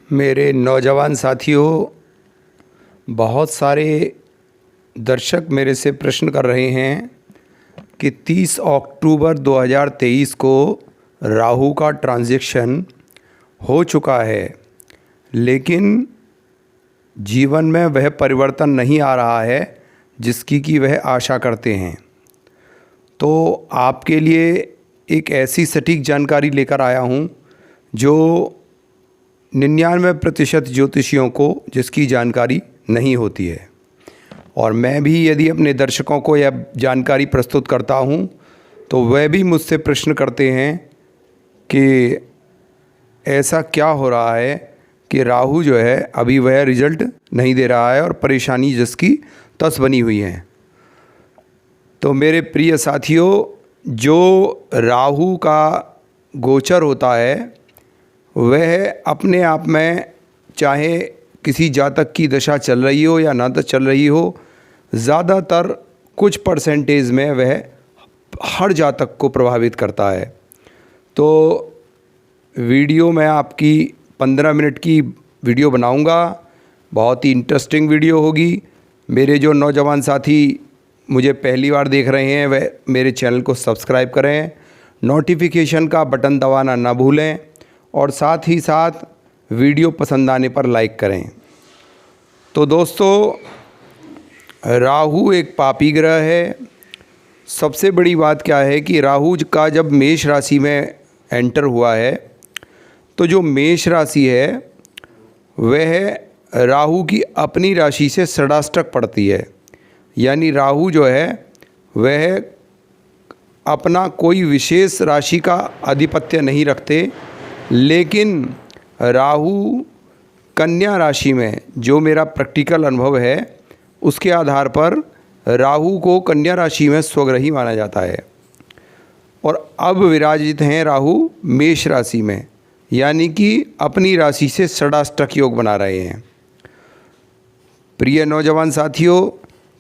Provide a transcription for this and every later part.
मेरे नौजवान साथियों, बहुत सारे दर्शक मेरे से प्रश्न कर रहे हैं कि 30 अक्टूबर 2023 को राहु का ट्रांजैक्शन हो चुका है, लेकिन जीवन में वह परिवर्तन नहीं आ रहा है जिसकी कि वह आशा करते हैं। तो आपके लिए एक ऐसी सटीक जानकारी लेकर आया हूँ जो 99% ज्योतिषियों को जिसकी जानकारी नहीं होती है। और मैं भी यदि अपने दर्शकों को यह जानकारी प्रस्तुत करता हूँ तो वह भी मुझसे प्रश्न करते हैं कि ऐसा क्या हो रहा है कि राहु जो है अभी वह रिजल्ट नहीं दे रहा है और परेशानी जिसकी तस बनी हुई है। तो मेरे प्रिय साथियों, जो राहु का गोचर होता है वह अपने आप में, चाहे किसी जातक की दशा चल रही हो या ना चल रही हो, ज़्यादातर कुछ परसेंटेज में वह हर जातक को प्रभावित करता है। तो वीडियो मैं आपकी 15 मिनट की वीडियो बनाऊंगा, बहुत ही इंटरेस्टिंग वीडियो होगी। मेरे जो नौजवान साथी मुझे पहली बार देख रहे हैं वह मेरे चैनल को सब्सक्राइब करें, नोटिफिकेशन का बटन दबाना ना भूलें और साथ ही साथ वीडियो पसंद आने पर लाइक करें। तो दोस्तों, राहु एक पापी ग्रह है। सबसे बड़ी बात क्या है कि राहु का जब मेष राशि में एंटर हुआ है तो जो मेष राशि है वह राहु की अपनी राशि से षडाष्टक पड़ती है। यानी राहु जो है वह अपना कोई विशेष राशि का आधिपत्य नहीं रखते, लेकिन राहु कन्या राशि में, जो मेरा प्रैक्टिकल अनुभव है उसके आधार पर राहु को कन्या राशि में स्वग्रही माना जाता है। और अब विराजित हैं राहु मेष राशि में, यानी कि अपनी राशि से षडाष्टक योग बना रहे हैं। प्रिय नौजवान साथियों,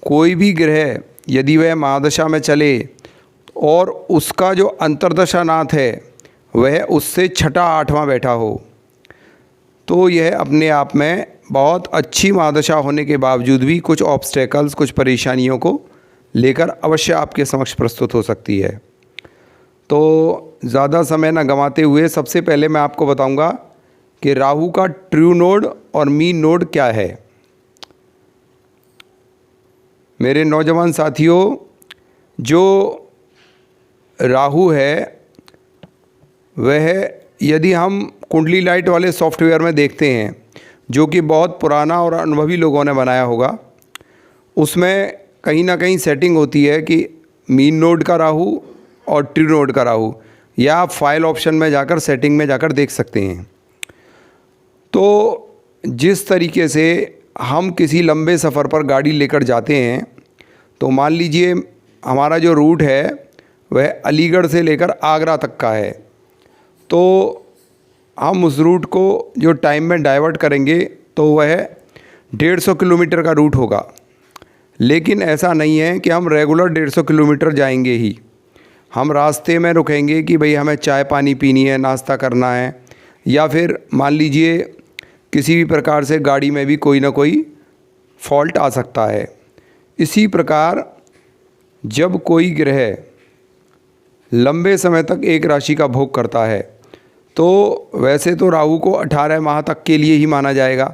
कोई भी ग्रह यदि वह महादशा में चले और उसका जो अंतर्दशा नाथ है वह उससे छठा आठवां बैठा हो, तो यह अपने आप में बहुत अच्छी महादशा होने के बावजूद भी कुछ ऑब्स्टेकल्स, कुछ परेशानियों को लेकर अवश्य आपके समक्ष प्रस्तुत हो सकती है। तो ज़्यादा समय न गंवाते हुए सबसे पहले मैं आपको बताऊंगा कि राहु का ट्रू नोड और मीन नोड क्या है। मेरे नौजवान साथियों, जो राहु है वह यदि हम कुंडली लाइट वाले सॉफ्टवेयर में देखते हैं, जो कि बहुत पुराना और अनुभवी लोगों ने बनाया होगा, उसमें कहीं ना कहीं सेटिंग होती है कि मीन नोड का राहु और ट्रू नोड का राहु, या आप फाइल ऑप्शन में जाकर सेटिंग में जाकर देख सकते हैं। तो जिस तरीके से हम किसी लंबे सफ़र पर गाड़ी लेकर जाते हैं, तो मान लीजिए हमारा जो रूट है वह अलीगढ़ से लेकर आगरा तक का है, तो हम उस रूट को जो टाइम में डाइवर्ट करेंगे तो वह 150 किलोमीटर का रूट होगा। लेकिन ऐसा नहीं है कि हम रेगुलर 150 किलोमीटर जाएंगे ही। हम रास्ते में रुकेंगे कि भाई हमें चाय पानी पीनी है, नाश्ता करना है, या फिर मान लीजिए किसी भी प्रकार से गाड़ी में भी कोई ना कोई फॉल्ट आ सकता है। इसी प्रकार जब कोई ग्रह लंबे समय तक एक राशि का भोग करता है, तो वैसे तो राहु को 18 माह तक के लिए ही माना जाएगा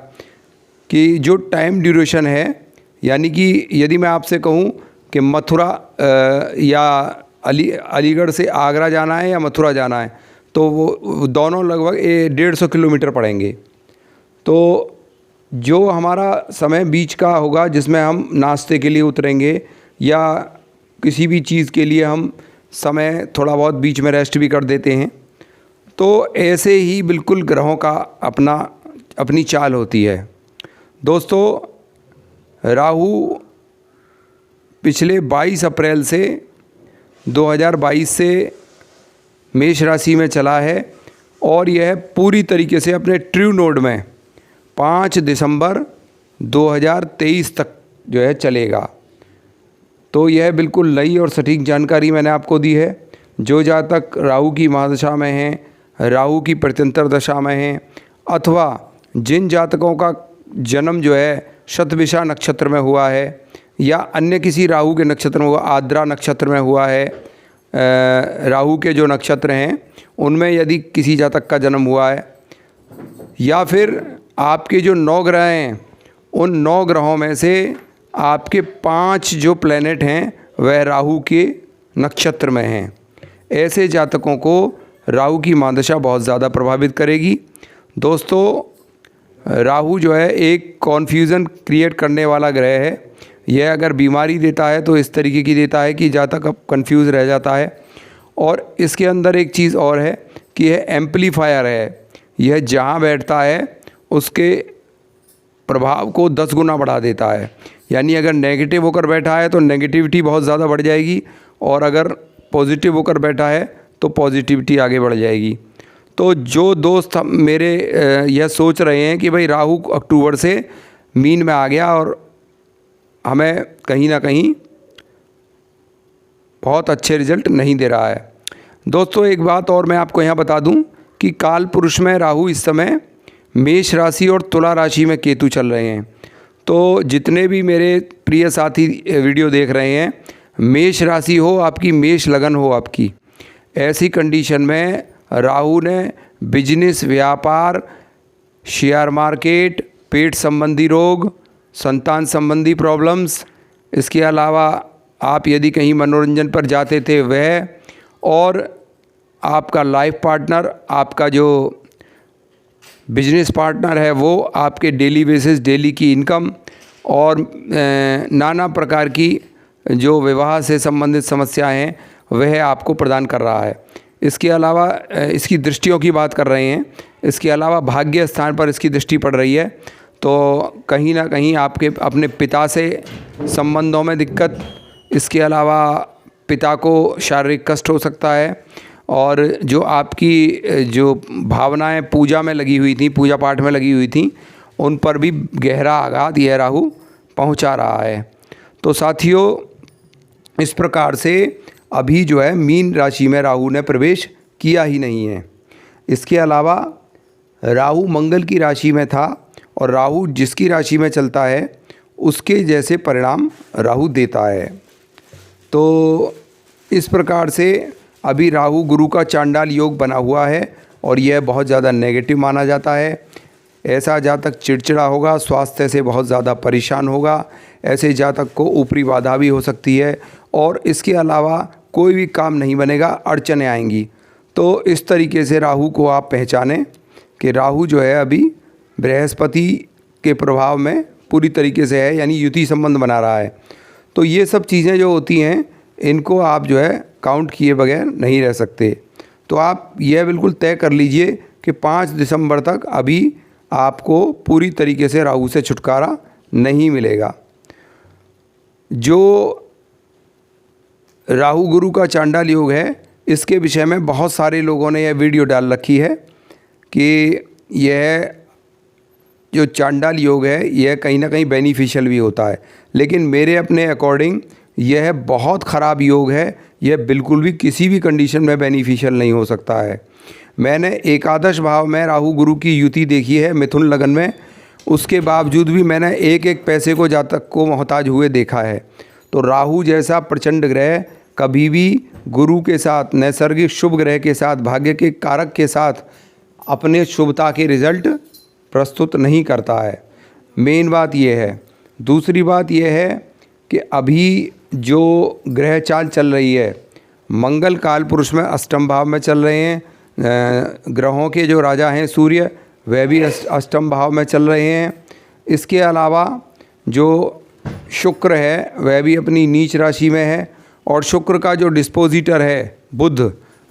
कि जो टाइम ड्यूरेशन है, यानी कि यदि मैं आपसे कहूँ कि मथुरा या अलीगढ़ से आगरा जाना है या मथुरा जाना है, तो वो दोनों लगभग 150 किलोमीटर पड़ेंगे। तो जो हमारा समय बीच का होगा जिसमें हम नाश्ते के लिए उतरेंगे या किसी भी चीज़ के लिए हम समय थोड़ा बहुत बीच में रेस्ट भी कर देते हैं, तो ऐसे ही बिल्कुल ग्रहों का अपनी चाल होती है। दोस्तों, राहु पिछले 22 अप्रैल से 2022 से मेष राशि में चला है और यह पूरी तरीके से अपने ट्रू नोड में 5 दिसंबर 2023 तक जो है चलेगा। तो यह बिल्कुल नई और सटीक जानकारी मैंने आपको दी है। जो जातक राहु की महादशा में हैं, राहु की प्रत्यंतर दशा में हैं, अथवा जिन जातकों का जन्म जो है शतभिषा नक्षत्र में हुआ है या अन्य किसी राहु के नक्षत्र में हुआ, आद्रा नक्षत्र में हुआ है, राहु के जो नक्षत्र हैं उनमें यदि किसी जातक का जन्म हुआ है, या फिर आपके जो 9 ग्रह हैं उन 9 ग्रहों में से आपके 5 जो प्लैनेट हैं वह राहु के नक्षत्र में हैं, ऐसे जातकों को राहु की महादशा बहुत ज़्यादा प्रभावित करेगी। दोस्तों, राहु जो है एक कॉन्फ्यूज़न क्रिएट करने वाला ग्रह है। यह अगर बीमारी देता है तो इस तरीके की देता है कि जातक अब कन्फ्यूज़ रह जाता है। और इसके अंदर एक चीज़ और है कि यह एम्पलीफायर है। यह जहाँ बैठता है उसके प्रभाव को 10 गुना बढ़ा देता है। यानी अगर नेगेटिव होकर बैठा है तो नेगेटिविटी बहुत ज़्यादा बढ़ जाएगी, और अगर पॉजिटिव होकर बैठा है तो पॉजिटिविटी आगे बढ़ जाएगी। तो जो दोस्त मेरे यह सोच रहे हैं कि भाई राहु अक्टूबर से मीन में आ गया और हमें कहीं ना कहीं बहुत अच्छे रिजल्ट नहीं दे रहा है, दोस्तों एक बात और मैं आपको यहाँ बता दूँ कि काल पुरुष में राहु इस समय मेष राशि और तुला राशि में केतु चल रहे हैं। तो जितने भी मेरे प्रिय साथी वीडियो देख रहे हैं, मेष राशि हो आपकी, मेष लगन हो आपकी, ऐसी कंडीशन में राहु ने बिजनेस, व्यापार, शेयर मार्केट, पेट संबंधी रोग, संतान संबंधी प्रॉब्लम्स, इसके अलावा आप यदि कहीं मनोरंजन पर जाते थे वह, और आपका लाइफ पार्टनर, आपका जो बिजनेस पार्टनर है वो आपके डेली बेसिस, डेली की इनकम और नाना प्रकार की जो विवाह से संबंधित समस्याएं हैं वह आपको प्रदान कर रहा है। इसके अलावा इसकी दृष्टियों की बात कर रहे हैं, इसके अलावा भाग्य स्थान पर इसकी दृष्टि पड़ रही है, तो कहीं ना कहीं आपके अपने पिता से संबंधों में दिक्कत, इसके अलावा पिता को शारीरिक कष्ट हो सकता है, और जो आपकी जो भावनाएं पूजा में लगी हुई थी, पूजा पाठ में लगी हुई थी, उन पर भी गहरा आघात यह राहु पहुंचा रहा है। तो साथियों, इस प्रकार से अभी जो है मीन राशि में राहु ने प्रवेश किया ही नहीं है। इसके अलावा राहु मंगल की राशि में था, और राहु जिसकी राशि में चलता है उसके जैसे परिणाम राहु देता है। तो इस प्रकार से अभी राहु गुरु का चांडाल योग बना हुआ है, और यह बहुत ज़्यादा नेगेटिव माना जाता है। ऐसा जातक चिड़चिड़ा होगा, स्वास्थ्य से बहुत ज़्यादा परेशान होगा, ऐसे जातक को ऊपरी बाधा भी हो सकती है, और इसके अलावा कोई भी काम नहीं बनेगा, अड़चनें आएंगी। तो इस तरीके से राहु को आप पहचानें कि राहु जो है अभी बृहस्पति के प्रभाव में पूरी तरीके से है, यानी युति संबंध बना रहा है। तो ये सब चीज़ें जो होती हैं इनको आप जो है काउंट किए बगैर नहीं रह सकते। तो आप यह बिल्कुल तय कर लीजिए कि 5 दिसंबर तक अभी आपको पूरी तरीके से राहु से छुटकारा नहीं मिलेगा। जो राहु गुरु का चांडाल योग है, इसके विषय में बहुत सारे लोगों ने यह वीडियो डाल रखी है कि यह जो चांडाल योग है यह कहीं ना कहीं बेनिफिशियल भी होता है, लेकिन मेरे अपने अकॉर्डिंग यह बहुत ख़राब योग है। यह बिल्कुल भी किसी भी कंडीशन में बेनिफिशियल नहीं हो सकता है। मैंने एकादश भाव में राहु गुरु की युति देखी है मिथुन लगन में, उसके बावजूद भी मैंने एक एक पैसे को जातक को मोहताज हुए देखा है। तो राहु जैसा प्रचंड ग्रह कभी भी गुरु के साथ, नैसर्गिक शुभ ग्रह के साथ, भाग्य के कारक के साथ अपने शुभता के रिजल्ट प्रस्तुत नहीं करता है। मेन बात यह है। दूसरी बात यह है कि अभी जो ग्रह चाल चल रही है, मंगल काल पुरुष में अष्टम भाव में चल रहे हैं, ग्रहों के जो राजा हैं सूर्य वह भी अष्टम भाव में चल रहे हैं। इसके अलावा जो शुक्र है वह भी अपनी नीच राशि में है, और शुक्र का जो डिस्पोजिटर है बुध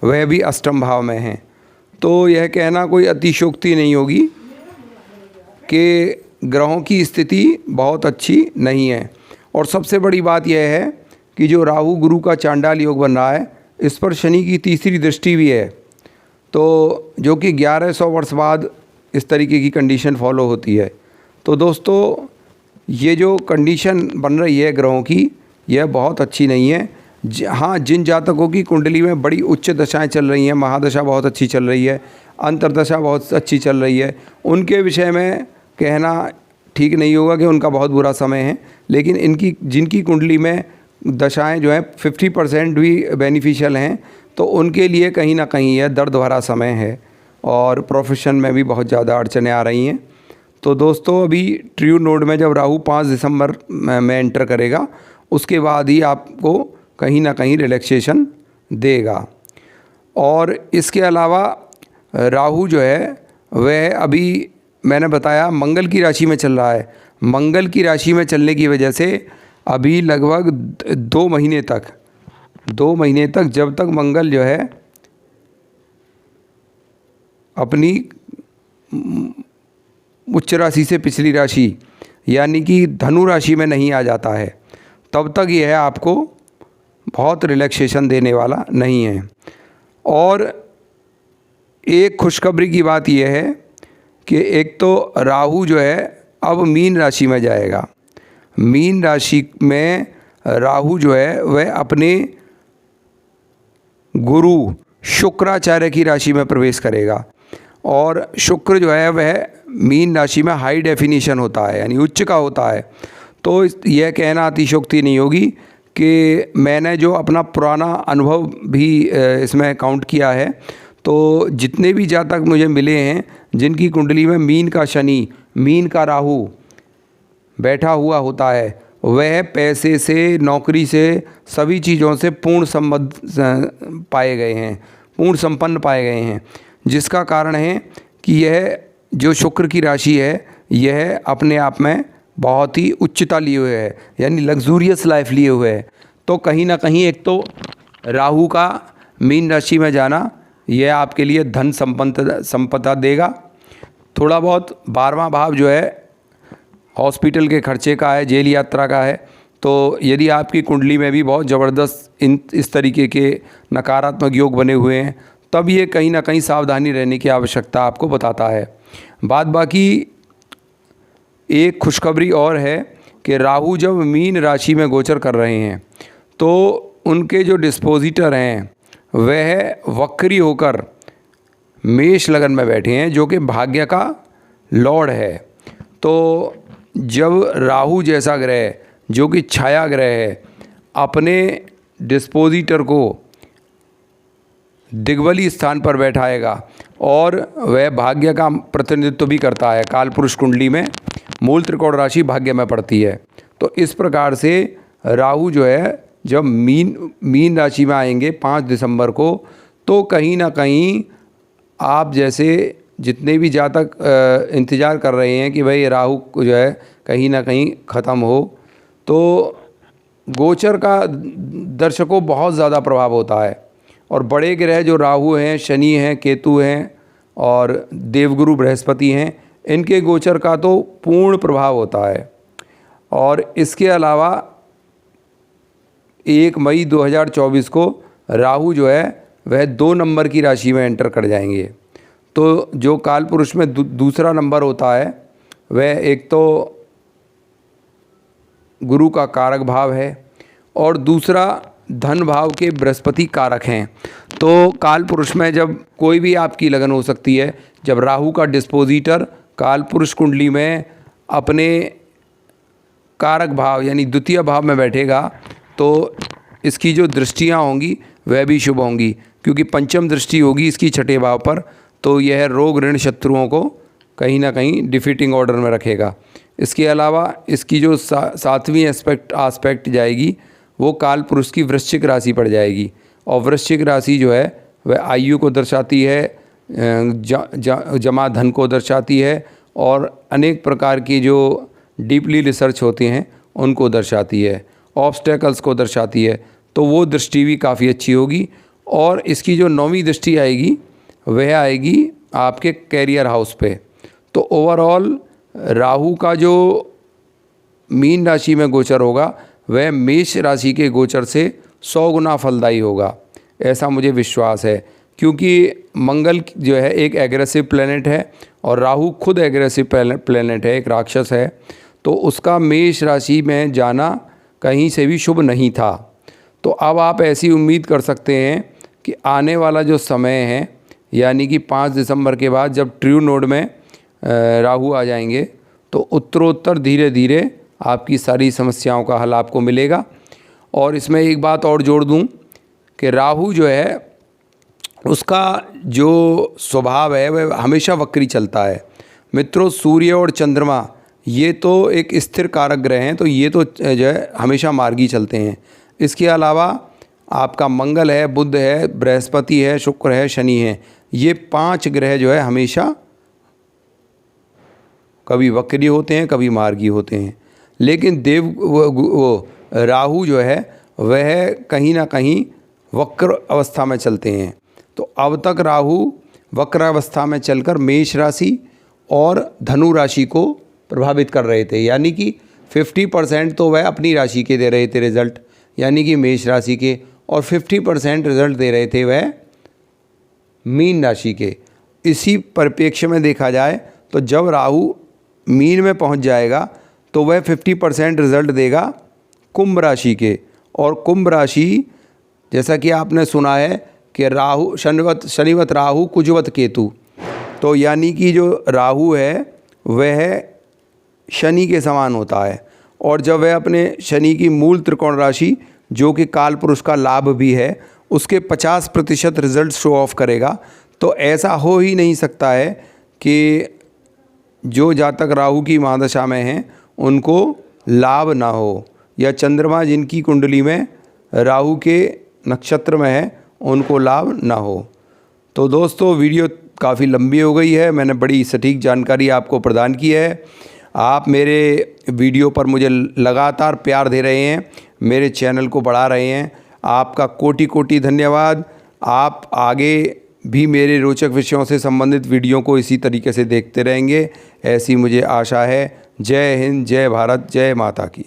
वह भी अष्टम भाव में है। तो यह कहना कोई अतिशयोक्ति नहीं होगी कि ग्रहों की स्थिति बहुत अच्छी नहीं है। और सबसे बड़ी बात यह है कि जो राहु गुरु का चांडाल योग बन रहा है, इस पर शनि की तीसरी दृष्टि भी है, तो जो कि 1100 वर्ष बाद इस तरीके की कंडीशन फॉलो होती है। तो दोस्तों, ये जो कंडीशन बन रही है ग्रहों की, यह बहुत अच्छी नहीं है। हाँ, जिन जातकों की कुंडली में बड़ी उच्च दशाएं चल रही हैं, महादशा बहुत अच्छी चल रही है, अंतर्दशा बहुत अच्छी चल रही है, उनके विषय में कहना ठीक नहीं होगा कि उनका बहुत बुरा समय है। लेकिन इनकी जिनकी कुंडली में दशाएं जो हैं 50% भी बेनिफिशियल हैं, तो उनके लिए कहीं ना कहीं यह दर्द भरा समय है और प्रोफेशन में भी बहुत ज़्यादा अड़चनें आ रही हैं। तो दोस्तों, अभी ट्रू नोड में जब राहु 5 दिसंबर में एंटर करेगा, उसके बाद ही आपको कहीं ना कहीं रिलैक्सेशन देगा। और इसके अलावा राहु जो है वह अभी मैंने बताया मंगल की राशि में चल रहा है। मंगल की राशि में चलने की वजह से अभी लगभग 2 महीने तक जब तक मंगल जो है अपनी उच्च राशि से पिछली राशि यानी कि धनु राशि में नहीं आ जाता है, तब तक यह आपको बहुत रिलैक्सेशन देने वाला नहीं है। और एक खुशखबरी की बात यह है कि एक तो राहु जो है अब मीन राशि में जाएगा। मीन राशि में राहु जो है वह अपने गुरु शुक्राचार्य की राशि में प्रवेश करेगा। और शुक्र जो है वह मीन राशि में हाई डेफिनेशन होता है, यानी उच्च का होता है। तो यह कहना अतिशयोक्ति नहीं होगी कि मैंने जो अपना पुराना अनुभव भी इसमें काउंट किया है, तो जितने भी जातक मुझे मिले हैं जिनकी कुंडली में मीन का शनि, मीन का राहु बैठा हुआ होता है, वह पैसे से, नौकरी से, सभी चीज़ों से पूर्ण संबद्ध पाए गए हैं, पूर्ण संपन्न पाए गए हैं। जिसका कारण है कि यह जो शुक्र की राशि है यह अपने आप में बहुत ही उच्चता लिए हुए है, यानी लग्जूरियस लाइफ लिए हुए है। तो कहीं ना कहीं एक तो राहु का मीन राशि में जाना यह आपके लिए धन संपदा देगा। थोड़ा बहुत 12वां भाव जो है हॉस्पिटल के खर्चे का है, जेल यात्रा का है। तो यदि आपकी कुंडली में भी बहुत ज़बरदस्त इस तरीके के नकारात्मक योग बने हुए हैं, तब ये कहीं ना कहीं सावधानी रहने की आवश्यकता आपको बताता है। बाद बाकी एक खुशखबरी और है कि राहु जब मीन राशि में गोचर कर रहे हैं तो उनके जो डिस्पोजिटर हैं वह वक्री होकर मेष लगन में बैठे हैं, जो कि भाग्य का लॉर्ड है। तो जब राहु जैसा ग्रह, जो कि छाया ग्रह है, अपने डिस्पोजिटर को दिग्बली स्थान पर बैठाएगा और वह भाग्य का प्रतिनिधित्व भी करता है। कालपुरुष कुंडली में मूल त्रिकोण राशि भाग्य में पड़ती है। तो इस प्रकार से राहु जो है जब मीन राशि में आएंगे 5 दिसंबर को, तो कहीं ना कहीं आप जैसे जितने भी जातक इंतज़ार कर रहे हैं कि भाई राहु जो है कहीं ना कहीं ख़त्म हो, तो गोचर का दर्शकों बहुत ज़्यादा प्रभाव होता है। और बड़े ग्रह जो राहु हैं, शनि हैं, केतु हैं और देवगुरु बृहस्पति हैं, इनके गोचर का तो पूर्ण प्रभाव होता है। और इसके अलावा 1 मई 2024 को राहु जो है वह 2 नंबर की राशि में एंटर कर जाएंगे। तो जो कालपुरुष में दूसरा नंबर होता है वह एक तो गुरु का कारक भाव है और दूसरा धन भाव के बृहस्पति कारक हैं। तो कालपुरुष में जब कोई भी आपकी लगन हो सकती है, जब राहु का डिस्पोजिटर कालपुरुष कुंडली में अपने कारक भाव यानी द्वितीय भाव में बैठेगा, तो इसकी जो दृष्टियां होंगी वह भी शुभ होंगी, क्योंकि पंचम दृष्टि होगी इसकी 6ठे भाव पर। तो यह रोग ऋण शत्रुओं को कहीं ना कहीं डिफीटिंग ऑर्डर में रखेगा। इसके अलावा इसकी जो 7वीं आस्पेक्ट जाएगी वो कालपुरुष की वृश्चिक राशि पड़ जाएगी। और वृश्चिक राशि जो है वह आयु को दर्शाती है, जमा धन को दर्शाती है और अनेक प्रकार की जो डीपली रिसर्च होती हैं उनको दर्शाती है, ऑब्स्टेकल्स को दर्शाती है। तो वो दृष्टि भी काफ़ी अच्छी होगी। और इसकी जो 9वीं दृष्टि आएगी वह आएगी आपके कैरियर हाउस पे। तो ओवरऑल राहु का जो मीन राशि में गोचर होगा वह मेष राशि के गोचर से 100 गुना फलदायी होगा, ऐसा मुझे विश्वास है। क्योंकि मंगल जो है एक एग्रेसिव प्लैनेट है और राहु खुद एग्रेसिव प्लैनेट है, एक राक्षस है। तो उसका मेष राशि में जाना कहीं से भी शुभ नहीं था। तो अब आप ऐसी उम्मीद कर सकते हैं कि आने वाला जो समय है यानी कि 5 दिसंबर के बाद जब ट्रू नोड में राहु आ जाएंगे तो उत्तरोत्तर धीरे धीरे आपकी सारी समस्याओं का हल आपको मिलेगा। और इसमें एक बात और जोड़ दूं कि राहु जो है उसका जो स्वभाव है वह हमेशा वक्री चलता है। मित्रों, सूर्य और चंद्रमा ये तो एक स्थिर कारक ग्रह हैं, तो ये तो जो है हमेशा मार्गी चलते हैं। इसके अलावा आपका मंगल है, बुध है, बृहस्पति है, शुक्र है, शनि है, ये 5 ग्रह जो है हमेशा कभी वक्री होते हैं, कभी मार्गी होते हैं। लेकिन वो राहु जो है वह कहीं ना कहीं वक्र अवस्था में चलते हैं। तो अब तक राहु वक्र अवस्था में चलकर मेष राशि और धनु राशि को प्रभावित कर रहे थे, यानी कि 50% तो वह अपनी राशि के दे रहे थे रिजल्ट, यानी कि मेष राशि के, और 50% रिजल्ट दे रहे थे वह मीन राशि के। इसी परिप्रेक्ष्य में देखा जाए तो जब राहु मीन में पहुंच जाएगा तो वह 50% रिजल्ट देगा कुंभ राशि के। और कुंभ राशि, जैसा कि आपने सुना है कि राहु शनिवत राहु कुजवत केतु, तो यानी कि जो राहु है वह शनि के समान होता है। और जब वह अपने शनि की मूल त्रिकोण राशि जो कि काल पुरुष का लाभ भी है उसके 50% रिजल्ट शो ऑफ करेगा, तो ऐसा हो ही नहीं सकता है कि जो जातक राहु की महादशा में हैं उनको लाभ ना हो, या चंद्रमा जिनकी कुंडली में राहु के नक्षत्र में है उनको लाभ ना हो। तो दोस्तों, वीडियो काफ़ी लंबी हो गई है, मैंने बड़ी सटीक जानकारी आपको प्रदान की है। आप मेरे वीडियो पर मुझे लगातार प्यार दे रहे हैं, मेरे चैनल को बढ़ा रहे हैं, आपका कोटि कोटि धन्यवाद। आप आगे भी मेरे रोचक विषयों से संबंधित वीडियो को इसी तरीके से देखते रहेंगे, ऐसी मुझे आशा है। जय हिंद, जय भारत, जय माता की।